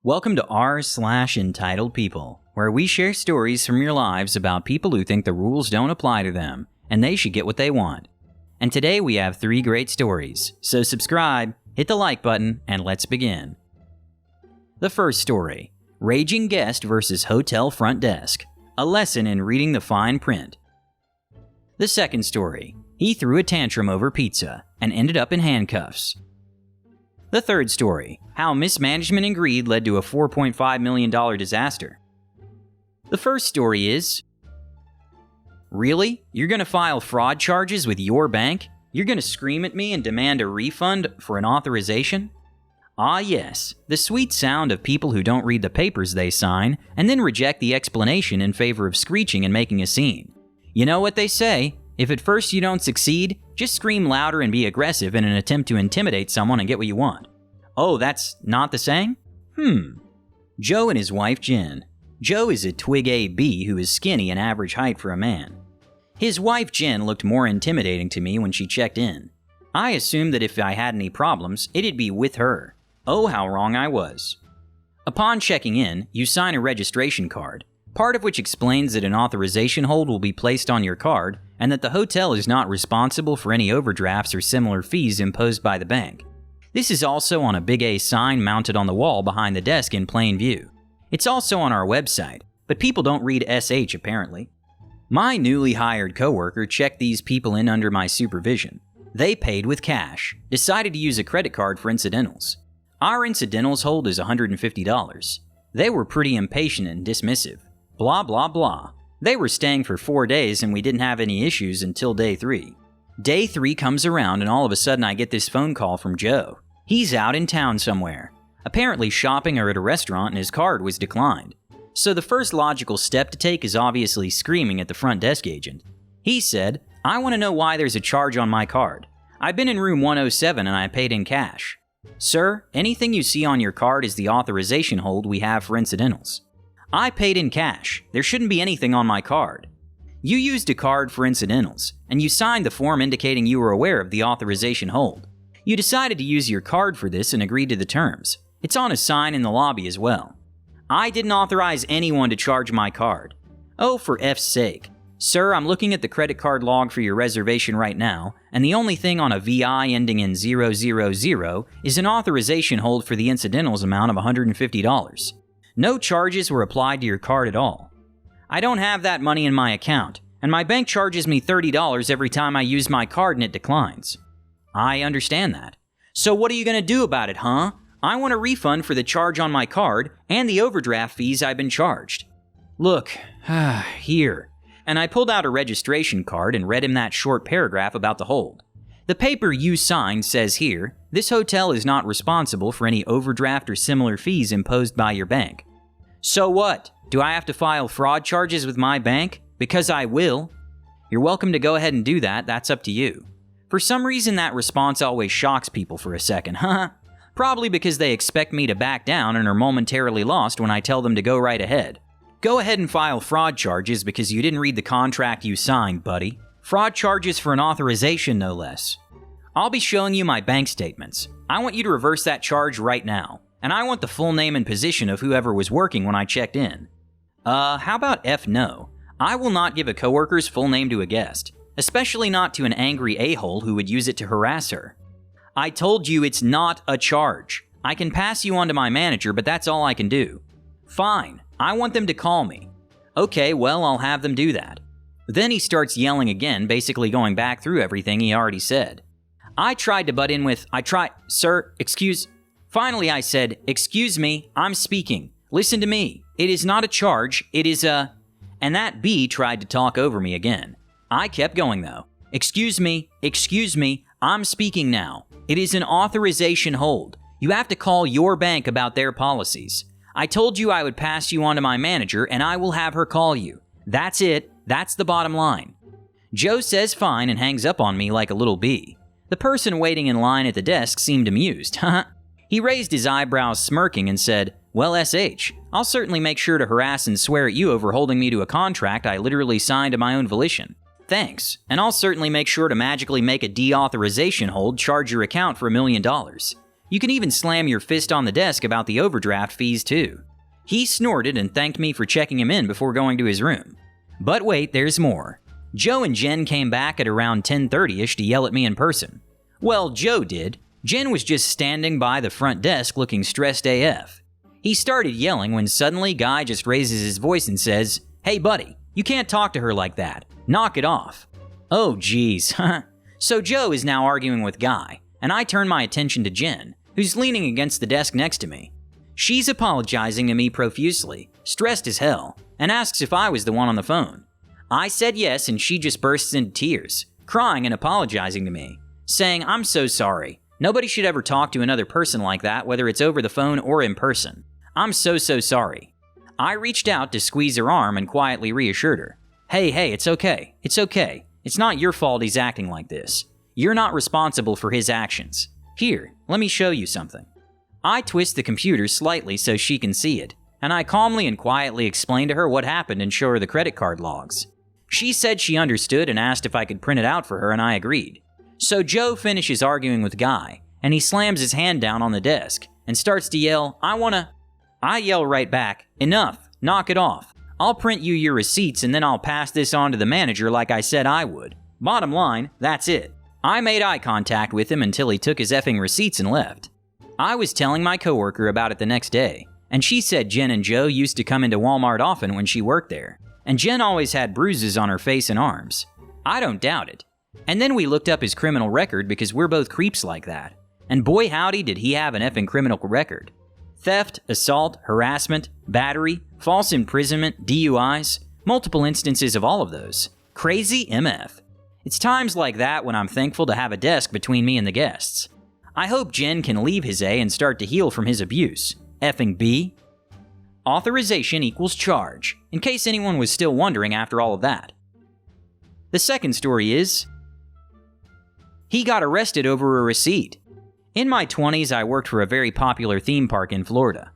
Welcome to r/Entitled People, where we share stories from your lives about people who think the rules don't apply to them, and they should get what they want. And today we have 3 great stories, so subscribe, hit the like button, and let's begin. The first story, Raging Guest versus Hotel Front Desk, a lesson in reading the fine print. The second story, he threw a tantrum over pizza and ended up in handcuffs. The third story, how mismanagement and greed led to a $4.5 million disaster. The first story is, really? You're going to file fraud charges with your bank? You're going to scream at me and demand a refund for an authorization? Ah yes, the sweet sound of people who don't read the papers they sign and then reject the explanation in favor of screeching and making a scene. You know what they say, if at first you don't succeed, just scream louder and be aggressive in an attempt to intimidate someone and get what you want. Oh, that's not the saying? Joe and his wife Jen. Joe is a twig A-B who is skinny and average height for a man. His wife Jen looked more intimidating to me when she checked in. I assumed that if I had any problems, it'd be with her. Oh, how wrong I was. Upon checking in, you sign a registration card, part of which explains that an authorization hold will be placed on your card and that the hotel is not responsible for any overdrafts or similar fees imposed by the bank. This is also on a big A sign mounted on the wall behind the desk in plain view. It's also on our website, but people don't read SH apparently. My newly hired coworker checked these people in under my supervision. They paid with cash, decided to use a credit card for incidentals. Our incidentals hold is $150. They were pretty impatient and dismissive. Blah blah blah. They were staying for 4 days and we didn't have any issues until day 3. Day 3 comes around and all of a sudden I get this phone call from Joe. He's out in town somewhere, apparently shopping or at a restaurant, and his card was declined. So the first logical step to take is obviously screaming at the front desk agent. He said, I want to know why there's a charge on my card. I've been in room 107 and I paid in cash. Sir, anything you see on your card is the authorization hold we have for incidentals. I paid in cash. There shouldn't be anything on my card. You used a card for incidentals, and you signed the form indicating you were aware of the authorization hold. You decided to use your card for this and agreed to the terms. It's on a sign in the lobby as well. I didn't authorize anyone to charge my card. Oh, for F's sake. Sir, I'm looking at the credit card log for your reservation right now, and the only thing on a VI ending in 000 is an authorization hold for the incidentals amount of $150. No charges were applied to your card at all. I don't have that money in my account, and my bank charges me $30 every time I use my card and it declines. I understand that. So what are you going to do about it, huh? I want a refund for the charge on my card and the overdraft fees I've been charged. Look, here. And I pulled out a registration card and read him that short paragraph about the hold. The paper you signed says here, this hotel is not responsible for any overdraft or similar fees imposed by your bank. So what? Do I have to file fraud charges with my bank? Because I will. You're welcome to go ahead and do that, that's up to you. For some reason that response always shocks people for a second, huh? Probably because they expect me to back down and are momentarily lost when I tell them to go right ahead. Go ahead and file fraud charges because you didn't read the contract you signed, buddy. Fraud charges for an authorization, no less. I'll be showing you my bank statements. I want you to reverse that charge right now, and I want the full name and position of whoever was working when I checked in. How about F no? I will not give a coworker's full name to a guest, especially not to an angry a-hole who would use it to harass her. I told you it's not a charge. I can pass you on to my manager, but that's all I can do. Fine, I want them to call me. Okay, well, I'll have them do that. Then he starts yelling again, basically going back through everything he already said. I tried to butt in with, Sir, excuse. Finally I said, excuse me, I'm speaking. Listen to me. It is not a charge, it is a... And that B tried to talk over me again. I kept going though. Excuse me, I'm speaking now. It is an authorization hold. You have to call your bank about their policies. I told you I would pass you on to my manager and I will have her call you. That's it. That's the bottom line. Joe says fine and hangs up on me like a little bee. The person waiting in line at the desk seemed amused. He raised his eyebrows smirking and said, well, SH, I'll certainly make sure to harass and swear at you over holding me to a contract I literally signed of my own volition. Thanks, and I'll certainly make sure to magically make a deauthorization hold charge your account for $1 million. You can even slam your fist on the desk about the overdraft fees too. He snorted and thanked me for checking him in before going to his room. But wait, there's more. Joe and Jen came back at around 10:30ish to yell at me in person. Well, Joe did. Jen was just standing by the front desk looking stressed AF. He started yelling when suddenly Guy just raises his voice and says, "Hey buddy, you can't talk to her like that. Knock it off." Oh geez. So Joe is now arguing with Guy, and I turn my attention to Jen, who's leaning against the desk next to me. She's apologizing to me profusely, stressed as hell, and asks if I was the one on the phone. I said yes, and she just bursts into tears, crying and apologizing to me, saying, "I'm so sorry. Nobody should ever talk to another person like that, whether it's over the phone or in person. I'm so sorry." I reached out to squeeze her arm and quietly reassured her. Hey, it's okay. It's okay. It's not your fault he's acting like this. You're not responsible for his actions. Here, let me show you something. I twist the computer slightly so she can see it, and I calmly and quietly explain to her what happened and show her the credit card logs. She said she understood and asked if I could print it out for her, and I agreed. So Joe finishes arguing with Guy, and he slams his hand down on the desk and starts to yell, I yell right back, "Enough, knock it off. I'll print you your receipts and then I'll pass this on to the manager like I said I would. Bottom line, that's it." I made eye contact with him until he took his effing receipts and left. I was telling my coworker about it the next day, and she said Jen and Joe used to come into Walmart often when she worked there, and Jen always had bruises on her face and arms. I don't doubt it. And then we looked up his criminal record because we're both creeps like that, and boy howdy did he have an effing criminal record. Theft, assault, harassment, battery, false imprisonment, DUIs, multiple instances of all of those. Crazy MF. It's times like that when I'm thankful to have a desk between me and the guests. I hope Jen can leave his A and start to heal from his abuse. Effing B. Authorization equals charge, in case anyone was still wondering after all of that. The second story is, he got arrested over a receipt. In my 20s, I worked for a very popular theme park in Florida.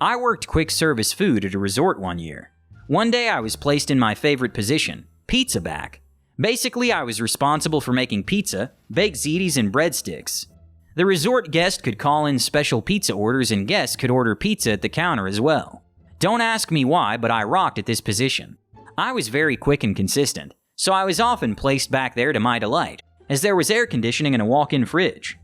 I worked quick service food at a resort one year. One day I was placed in my favorite position, pizza back. Basically, I was responsible for making pizza, baked ziti's, and breadsticks. The resort guest could call in special pizza orders and guests could order pizza at the counter as well. Don't ask me why, but I rocked at this position. I was very quick and consistent, so I was often placed back there to my delight, as there was air conditioning and a walk-in fridge.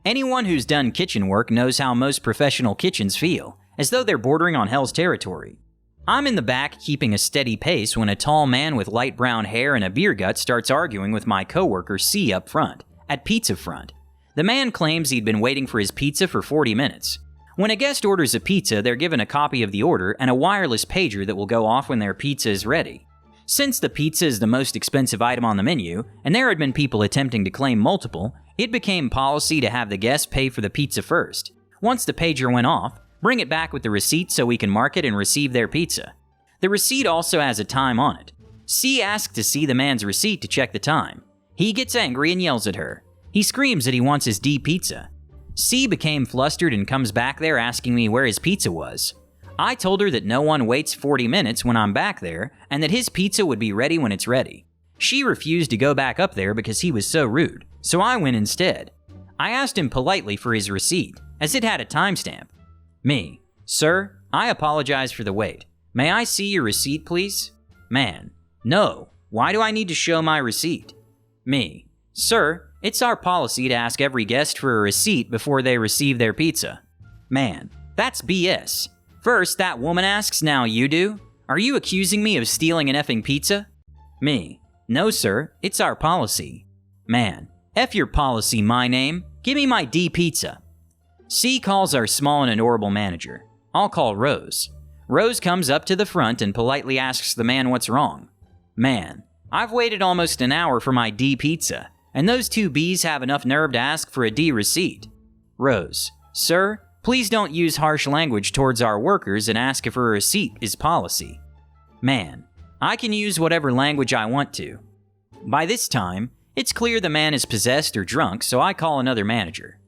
Anyone who's done kitchen work knows how most professional kitchens feel, as though they're bordering on hell's territory. I'm in the back keeping a steady pace when a tall man with light brown hair and a beer gut starts arguing with my coworker C up front, at Pizza Front. The man claims he'd been waiting for his pizza for 40 minutes. When a guest orders a pizza, they're given a copy of the order and a wireless pager that will go off when their pizza is ready. Since the pizza is the most expensive item on the menu, and there had been people attempting to claim multiple, it became policy to have the guest pay for the pizza first. Once the pager went off, bring it back with the receipt so we can mark it and receive their pizza. The receipt also has a time on it. C asks to see the man's receipt to check the time. He gets angry and yells at her. He screams that he wants his D pizza. C became flustered and comes back there asking me where his pizza was. I told her that no one waits 40 minutes when I'm back there and that his pizza would be ready when it's ready. She refused to go back up there because he was so rude, so I went instead. I asked him politely for his receipt, as it had a timestamp. Me: "Sir, I apologize for the wait. May I see your receipt, please?" Man: "No. Why do I need to show my receipt?" Me: "Sir, it's our policy to ask every guest for a receipt before they receive their pizza." Man: "That's BS. First that woman asks, now you do? Are you accusing me of stealing an effing pizza?" Me: "No, sir. It's our policy." Man: "F your policy, my name. Give me my D pizza." C calls our small and adorable manager. I'll call Rose. Rose comes up to the front and politely asks the man what's wrong. Man: "I've waited almost an hour for my D pizza, and those two Bs have enough nerve to ask for a D receipt." Rose: "Sir, please don't use harsh language towards our workers and ask if a receipt is policy." Man: "I can use whatever language I want to." By this time, it's clear the man is possessed or drunk, so I call another manager.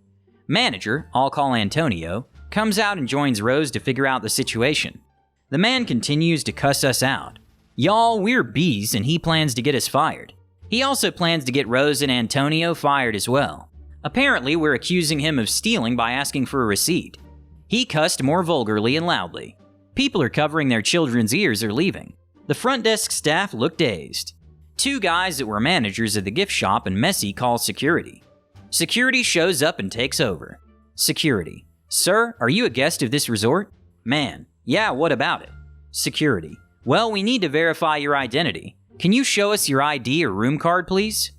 Manager, I'll call Antonio, comes out and joins Rose to figure out the situation. The man continues to cuss us out. Y'all, we're Bs and he plans to get us fired. He also plans to get Rose and Antonio fired as well. Apparently, we're accusing him of stealing by asking for a receipt. He cussed more vulgarly and loudly. People are covering their children's ears or leaving. The front desk staff looked dazed. 2 guys that were managers of the gift shop and messy calls security. Security shows up and takes over. Security: "Sir, are you a guest of this resort?" Man: "Yeah, what about it?" Security: "Well, we need to verify your identity. Can you show us your ID or room card, please?"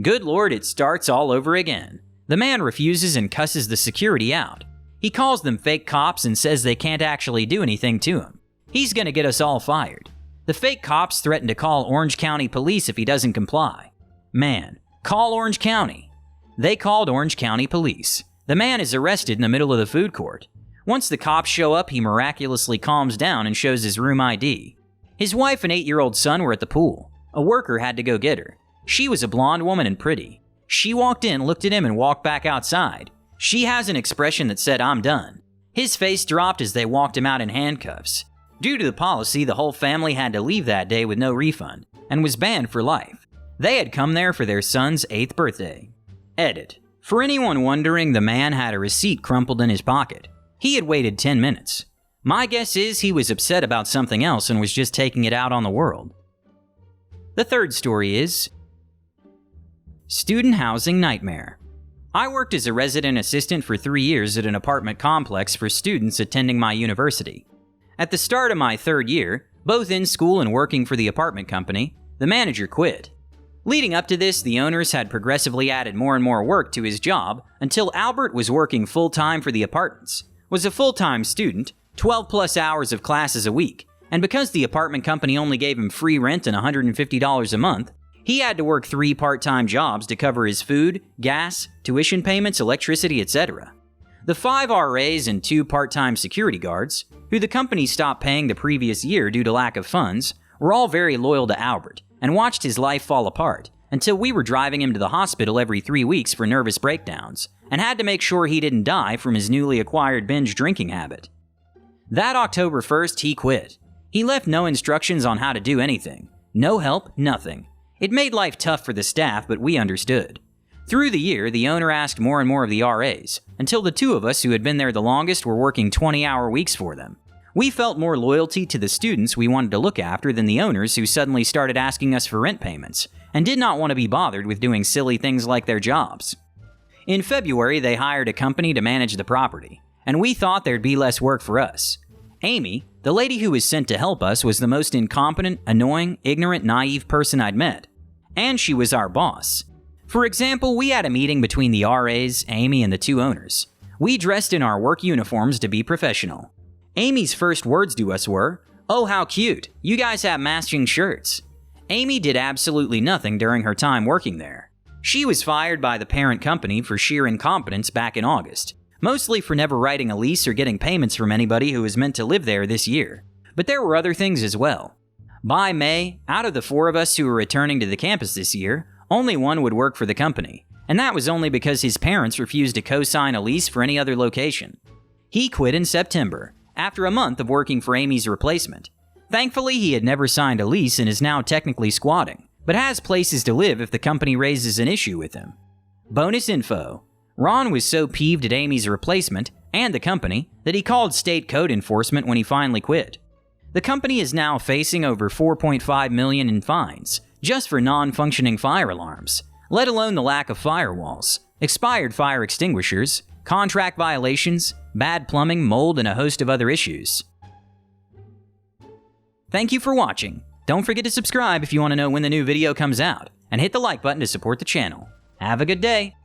Good lord, it starts all over again. The man refuses and cusses the security out. He calls them fake cops and says they can't actually do anything to him. He's gonna get us all fired. The fake cops threaten to call Orange County Police if he doesn't comply. Man: "Call Orange County." They called Orange County Police. The man is arrested in the middle of the food court. Once the cops show up, he miraculously calms down and shows his room ID. His wife and 8-year-old son were at the pool. A worker had to go get her. She was a blonde woman and pretty. She walked in, looked at him, and walked back outside. She has an expression that said, "I'm done." His face dropped as they walked him out in handcuffs. Due to the policy, the whole family had to leave that day with no refund, and was banned for life. They had come there for their son's 8th birthday. Edit: for anyone wondering, the man had a receipt crumpled in his pocket. He had waited 10 minutes. My guess is he was upset about something else and was just taking it out on the world. The third story is Student Housing Nightmare. I worked as a resident assistant for 3 years at an apartment complex for students attending my university. At the start of my 3rd year, both in school and working for the apartment company, the manager quit. Leading up to this, the owners had progressively added more and more work to his job until Albert was working full-time for the apartments, was a full-time student, 12+ hours of classes a week, and because the apartment company only gave him free rent and $150 a month, he had to work 3 part-time jobs to cover his food, gas, tuition payments, electricity, etc. The 5 RAs and 2 part-time security guards, who the company stopped paying the previous year due to lack of funds, were all very loyal to Albert and watched his life fall apart until we were driving him to the hospital every 3 weeks for nervous breakdowns and had to make sure he didn't die from his newly acquired binge drinking habit. That October 1st, he quit. He left no instructions on how to do anything. No help, nothing. It made life tough for the staff, but we understood. Through the year, the owner asked more and more of the RAs, until the 2 of us who had been there the longest were working 20-hour weeks for them. We felt more loyalty to the students we wanted to look after than the owners who suddenly started asking us for rent payments, and did not want to be bothered with doing silly things like their jobs. In February, they hired a company to manage the property, and we thought there'd be less work for us. Amy, the lady who was sent to help us, was the most incompetent, annoying, ignorant, naive person I'd met. And she was our boss. For example, we had a meeting between the RAs, Amy, and the 2 owners. We dressed in our work uniforms to be professional. Amy's first words to us were, "Oh, how cute, you guys have matching shirts." Amy did absolutely nothing during her time working there. She was fired by the parent company for sheer incompetence back in August, mostly for never writing a lease or getting payments from anybody who was meant to live there this year. But there were other things as well. By May, out of the 4 of us who were returning to the campus this year, only 1 would work for the company, and that was only because his parents refused to co-sign a lease for any other location. He quit in September, after a month of working for Amy's replacement. Thankfully, he had never signed a lease and is now technically squatting, but has places to live if the company raises an issue with him. Bonus info: Ron was so peeved at Amy's replacement and the company that he called state code enforcement when he finally quit. The company is now facing over $4.5 million in fines just for non-functioning fire alarms, let alone the lack of firewalls, expired fire extinguishers, contract violations, bad plumbing, mold, and a host of other issues. Thank you for watching. Don't forget to subscribe if you want to know when the new video comes out, and hit the like button to support the channel. Have a good day.